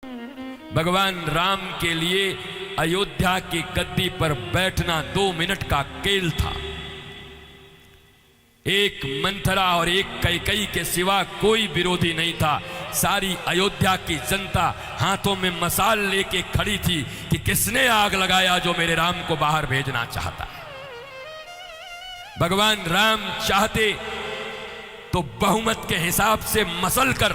भगवान राम के लिए अयोध्या की गद्दी पर बैठना 2 मिनट का खेल था। एक मंथरा और एक कैकेयी के सिवा कोई विरोधी नहीं था। सारी अयोध्या की जनता हाथों में मसाल लेके खड़ी थी कि किसने आग लगाया जो मेरे राम को बाहर भेजना चाहता है। भगवान राम चाहते तो बहुमत के हिसाब से मसल कर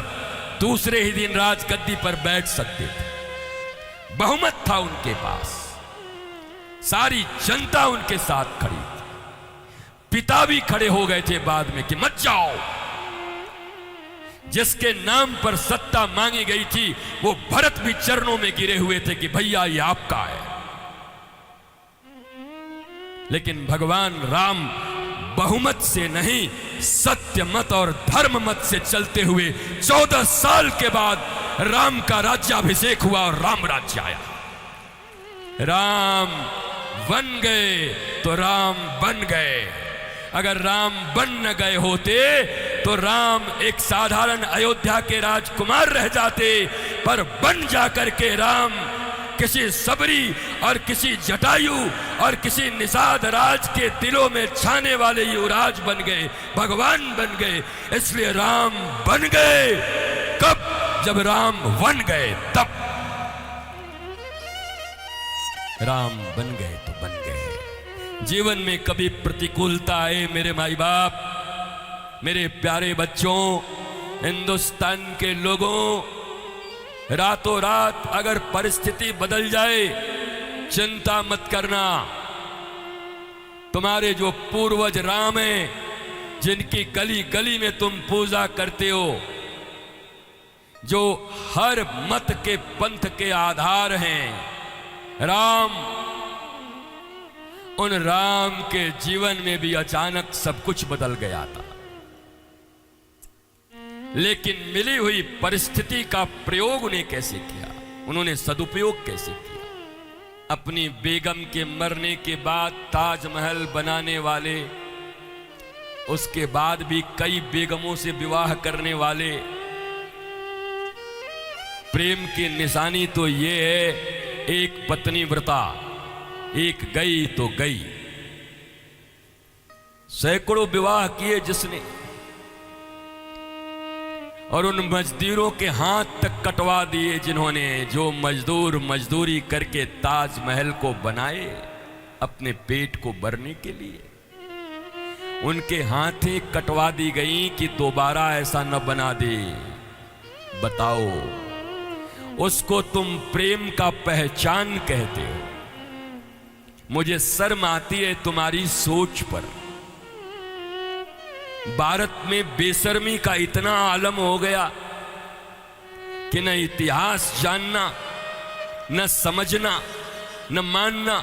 दूसरे ही दिन राजगद्दी पर बैठ सकते थे। बहुमत था उनके पास, सारी जनता उनके साथ खड़ी थी। पिता भी खड़े हो गए थे बाद में कि मत जाओ। जिसके नाम पर सत्ता मांगी गई थी वो भरत भी चरणों में गिरे हुए थे कि भैया ये आपका है। लेकिन भगवान राम बहुमत से नहीं, सत्य मत और धर्म मत से चलते हुए 14 साल के बाद राम का राज्याभिषेक हुआ और राम राज्य आया। राम बन गए तो राम बन गए। अगर राम बन न गए होते तो राम एक साधारण अयोध्या के राजकुमार रह जाते, पर बन जाकर के राम किसी सबरी और किसी जटायु और किसी निषाद राज के दिलों में छाने वाले युवराज बन गए, भगवान बन गए। इसलिए राम बन गए। कब? जब राम बन गए तब। राम बन गए तो बन गए। जीवन में कभी प्रतिकूलता आए मेरे माई बाप, मेरे प्यारे बच्चों, हिंदुस्तान के लोगों, रातों रात अगर परिस्थिति बदल जाए चिंता मत करना। तुम्हारे जो पूर्वज राम हैं, जिनकी गली गली में तुम पूजा करते हो, जो हर मत के पंथ के आधार हैं, राम, उन राम के जीवन में भी अचानक सब कुछ बदल गया था। लेकिन मिली हुई परिस्थिति का प्रयोग उन्हें कैसे किया, उन्होंने सदुपयोग कैसे किया। अपनी बेगम के मरने के बाद ताजमहल बनाने वाले, उसके बाद भी कई बेगमों से विवाह करने वाले, प्रेम की निशानी तो ये है एक पत्नी व्रता, एक गई तो गई। सैकड़ों विवाह किए जिसने, और उन मजदूरों के हाथ तक कटवा दिए जिन्होंने, जो मजदूर मजदूरी करके ताजमहल को बनाए अपने पेट को भरने के लिए। उनके हाथें कटवा दी गई कि दोबारा ऐसा न बना दे। बताओ, उसको तुम प्रेम का पहचान कहते हो। मुझे शर्म आती है तुम्हारी सोच पर। भारत में बेशर्मी का इतना आलम हो गया कि न इतिहास जानना, न समझना, न मानना।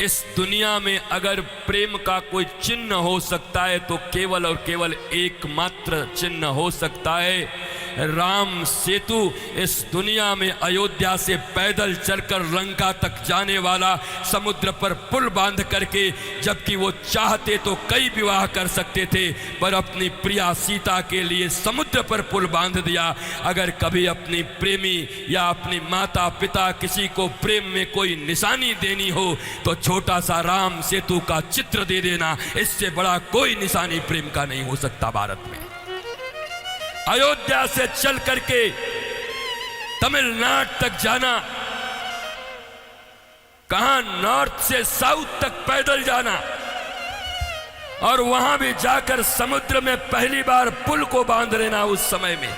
इस दुनिया में अगर प्रेम का कोई चिन्ह हो सकता है तो केवल और केवल एकमात्र चिन्ह हो सकता है राम सेतु। इस दुनिया में अयोध्या से पैदल चलकर लंका तक जाने वाला, समुद्र पर पुल बांध करके, जबकि वो चाहते तो कई विवाह कर सकते थे, पर अपनी प्रिया सीता के लिए समुद्र पर पुल बांध दिया। अगर कभी अपनी प्रेमी या अपनी माता पिता किसी को प्रेम में कोई निशानी देनी हो तो छोटा सा राम सेतु का चित्र दे देना। इससे बड़ा कोई निशानी प्रेम का नहीं हो सकता भारत में। अयोध्या से चल करके तमिलनाडु तक जाना, कहां नॉर्थ से साउथ तक पैदल जाना, और वहां भी जाकर समुद्र में पहली बार पुल को बांध लेना उस समय में,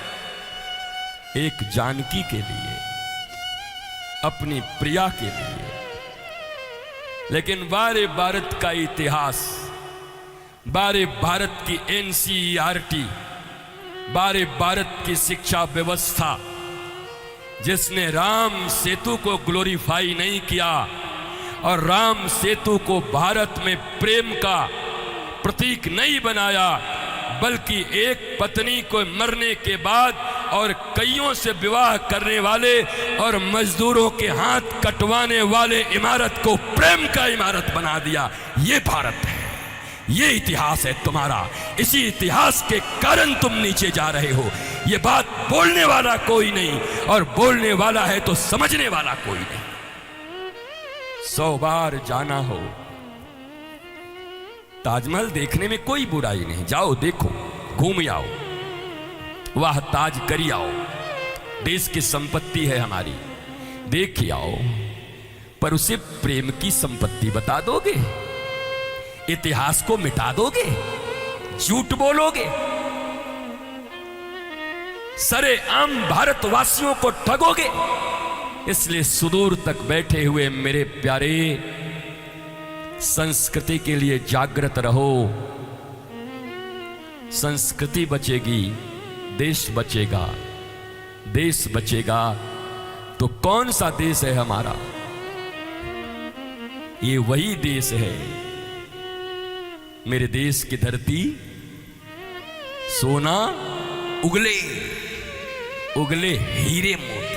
एक जानकी के लिए, अपनी प्रिया के लिए। लेकिन बारे भारत का इतिहास, बारे भारत की एनसीईआरटी, बारे भारत की शिक्षा व्यवस्था, जिसने राम सेतु को ग्लोरीफाई नहीं किया और राम सेतु को भारत में प्रेम का प्रतीक नहीं बनाया, बल्कि एक पत्नी को मरने के बाद और कईयों से विवाह करने वाले और मजदूरों के हाथ कटवाने वाले इमारत को प्रेम का इमारत बना दिया। ये भारत है, ये इतिहास है तुम्हारा। इसी इतिहास के कारण तुम नीचे जा रहे हो। ये बात बोलने वाला कोई नहीं, और बोलने वाला है तो समझने वाला कोई नहीं। 100 बार जाना हो, ताजमहल देखने में कोई बुराई नहीं, जाओ देखो, घूम आओ, वह ताज करी आओ, देश की संपत्ति है हमारी, देख आओ। पर उसे प्रेम की संपत्ति बता दोगे? इतिहास को मिटा दोगे? झूठ बोलोगे? सरे आम भारतवासियों को ठगोगे? इसलिए सुदूर तक बैठे हुए मेरे प्यारे, संस्कृति के लिए जागृत रहो। संस्कृति बचेगी, देश बचेगा। देश बचेगा तो कौन सा देश है हमारा? ये वही देश है, मेरे देश की धरती सोना उगले उगले हीरे मोती।